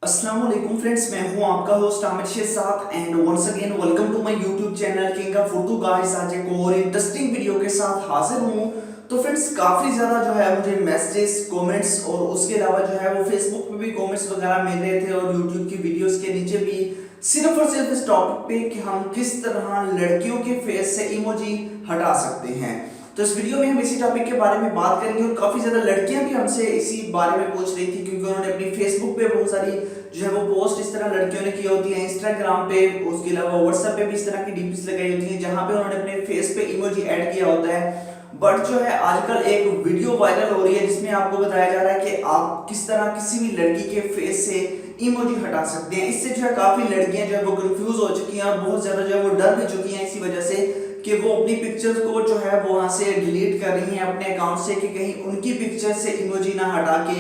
अस्सलाम वालेकुम फ्रेंड्स, मैं हूं आपका host Aamir Sheikh and once again welcome to my YouTube channel King of Urdu. Guys आज एक और इंटरेस्टिंग वीडियो के साथ हाजिर हूं। तो फ्रेंड्स काफी ज्यादा जो है मुझे मैसेजेस, कमेंट्स और उसके अलावा जो है वो फेसबुक पे भी कमेंट्स वगैरह मिल रहे थे और यूट्यूब की वीडियोस के नीचे भी सिर्फ और सिर्फ इस टॉपिक पे कि हम किस तरह लड़कियों के फेस से इमोजी हटा सकते हैं। तो इस वीडियो में हम इसी टॉपिक के बारे में बात करेंगे और काफी ज्यादा लड़कियां भी हमसे इसी बारे में पूछ रही थी क्योंकि उन्होंने अपनी फेसबुक पे बहुत सारी जो है वो पोस्ट इस तरह लड़कियों ने की होती है, इंस्टाग्राम पे, उसके अलावा व्हाट्सएप पे भी इस तरह की डीपीज लगाई होती हैं जहां पे उन्होंने अपने फेस पे इमोजी ऐड किया होता है। बट जो है आजकल एक वीडियो वायरल हो रही है जिसमें आपको बताया जा रहा है कि आप किस तरह किसी भी लड़की के फेस से इमोजी हटा सकते हैं। इससे जो है काफी लड़कियां जो है वो कंफ्यूज हो चुकी हैं और बहुत ज्यादा जो है वो डर भी चुकी हैं इसी वजह से कि वो अपनी पिक्चर्स को जो है वो वहां से डिलीट कर रही हैं अपने अकाउंट से कि कहीं उनकी पिक्चर से इमोजी ना हटा के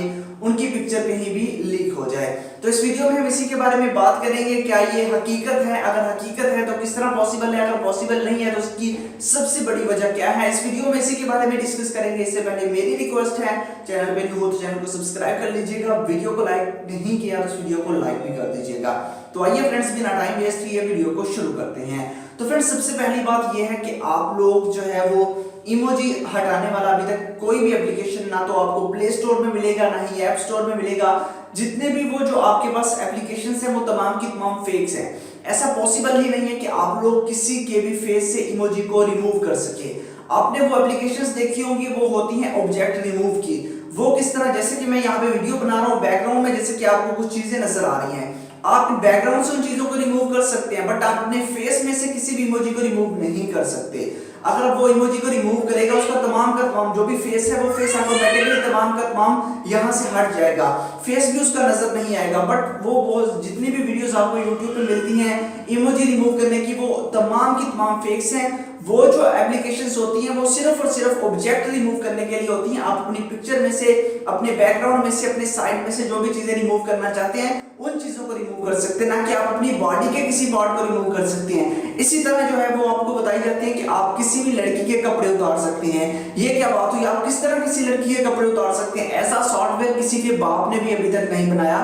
उनकी पिक्चर कहीं भी लीक हो जाए। तो इस वीडियो में हम इसी के बारे में बात करेंगे, क्या ये हकीकत है, अगर हकीकत है तो किस तरह पॉसिबल है, अगर पॉसिबल नहीं है तो उसकी सबसे बड़ी वजह क्या है। इस वीडियो में इसी के बारे में डिस्कस करेंगे। इससे पहले मेरी रिक्वेस्ट है, चैनल पे न्यू हो तो चैनल को सब्सक्राइब कर लीजिएगा, वीडियो को लाइक नहीं किया तो इस वीडियो को लाइक भी कर दीजिएगा। तो आइए फ्रेंड्स बिना टाइम वेस्ट किए वीडियो को शुरू करते हैं। तो फ्रेंड्स सबसे पहली बात यह है कि आप लोग जो है वो इमोजी हटाने वाला अभी तक कोई भी एप्लीकेशन ना तो आपको प्ले स्टोर में मिलेगा ना ही ऐप स्टोर में मिलेगा। जितने भी वो जो आपके पास एप्लीकेशंस हैं वो तमाम की तमाम फेक्स हैं। ऐसा पॉसिबल ही नहीं है कि आप लोग किसी के भी फेस से इमोजी को रिमूव कर सके। आपने वो एप्लीकेशंस देखी होंगी, वो होती हैं ऑब्जेक्ट रिमूव की। वो किस तरह, जैसे कि मैं यहाँ पे वीडियो बना रहा हूँ, बैकग्राउंड में जैसे कि आपको कुछ चीजें नजर आ रही हैं, आप बैकग्राउंड से उन चीजों को रिमूव कर सकते हैं बट आप अपने फेस में से किसी भी इमोजी को रिमूव नहीं कर सकते। अगर वो इमोजी को रिमूव करेगा उसका तमाम का तमाम जो भी फेस है वो फेस ऑटोमेटिकली तमाम का तमाम यहां से हट जाएगा, फेस भी उसका नजर नहीं आएगा। बट वो जितनी भी वीडियोस आपको YouTube पे मिलती हैं इमोजी रिमूव करने की, वो तमाम की तमाम फेक्स हैं। वो जो एप्लीकेशंस होती हैं वो सिर्फ और सिर्फ ऑब्जेक्ट रिमूव करने के लिए होती हैं। आप अपनी पिक्चर में से, अपने बैकग्राउंड में से, अपने साइड में से जो भी चीजें रिमूव करना चाहते हैं उन चीजों को रिमूव कर सकते हैं, ना कि आप अपनी बॉडी के किसी पार्ट को रिमूव कर सकते हैं। इसी तरह जो है वो आपको बताई जाती है कि आप किसी भी लड़की के कपड़े उतार सकते हैं। ये क्या बात हुई, आप किस तरह किसी लड़की के कपड़े उतार सकते हैं? ऐसा सॉफ्टवेयर किसी के बाप ने भी अभी तक नहीं बनाया,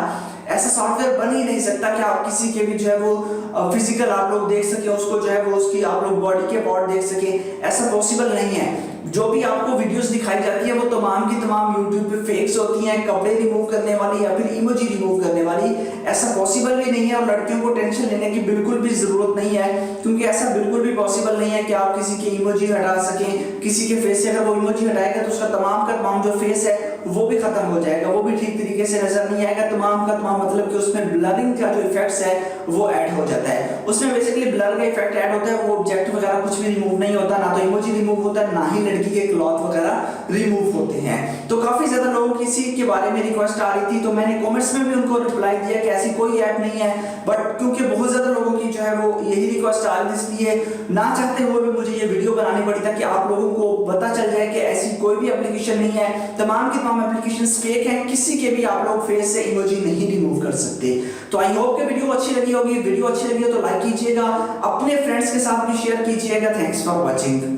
ऐसा सॉफ्टवेयर बन ही नहीं सकता कि आप किसी के भी जो है वो फिजिकल आप लोग देख सके, उसको जो है वो उसकी आप लोग बॉडी के पार्ट देख सके। ऐसा पॉसिबल नहीं है। जो भी आपको वीडियोस दिखाई जाती है वो तमाम की तमाम YouTube पे फेक्स होती हैं, कपड़े रिमूव करने वाली या फिर इमोजी रिमूव करने वाली। ऐसा पॉसिबल भी नहीं है और लड़कियों को टेंशन लेने की बिल्कुल भी जरूरत नहीं है क्योंकि ऐसा बिल्कुल भी पॉसिबल नहीं है कि आप किसी के इमोजी हटा सकें। किसी के फेस से अगर वो इमोजी हटाएगा तो उसका तमाम का तमाम जो फेस है वो भी खत्म हो जाएगा, वो भी ठीक तरीके से नजर नहीं आएगा। तमाम का तमाम मतलब कि उसमें ब्लरिंग का जो इफेक्ट्स है वो ऐड हो जाता है। उसमें बेसिकली ब्लर का इफेक्ट ऐड होता है, वो ऑब्जेक्ट वगैरह कुछ भी रिमूव नहीं होता, ना तो इमोजी रिमूव होता है, ना ही लड़की के क्लॉथ वगैरह रिमूव होते हैं। तो काफी ज्यादा लोगों की इसी के बारे में रिक्वेस्ट आ रही थी तो मैंने कमेंट्स में भी उनको रिप्लाई दिया कि ऐसी कोई ऐप नहीं है। बट क्योंकि बहुत ज्यादा लोगों की जो है वो यही रिक्वेस्ट आ रही थी, इसलिए ना चाहते हुए भी मुझे ये वीडियो बनानी पड़ी ताकि आप लोगों को पता चल जाए कि ऐसी कोई भी एप्लीकेशन नहीं है। तमाम की तमाम एप्लीकेशंस फेक हैं, किसी के भी आप लोग फेस से इमोजी नहीं रिमूव कर सकते। तो आई होप कि वीडियो अच्छी लगी होगी। वीडियो अच्छी लगी हो तो लाइक कीजिएगा, अपने फ्रेंड्स के साथ भी शेयर कीजिएगा। Thanks for watching.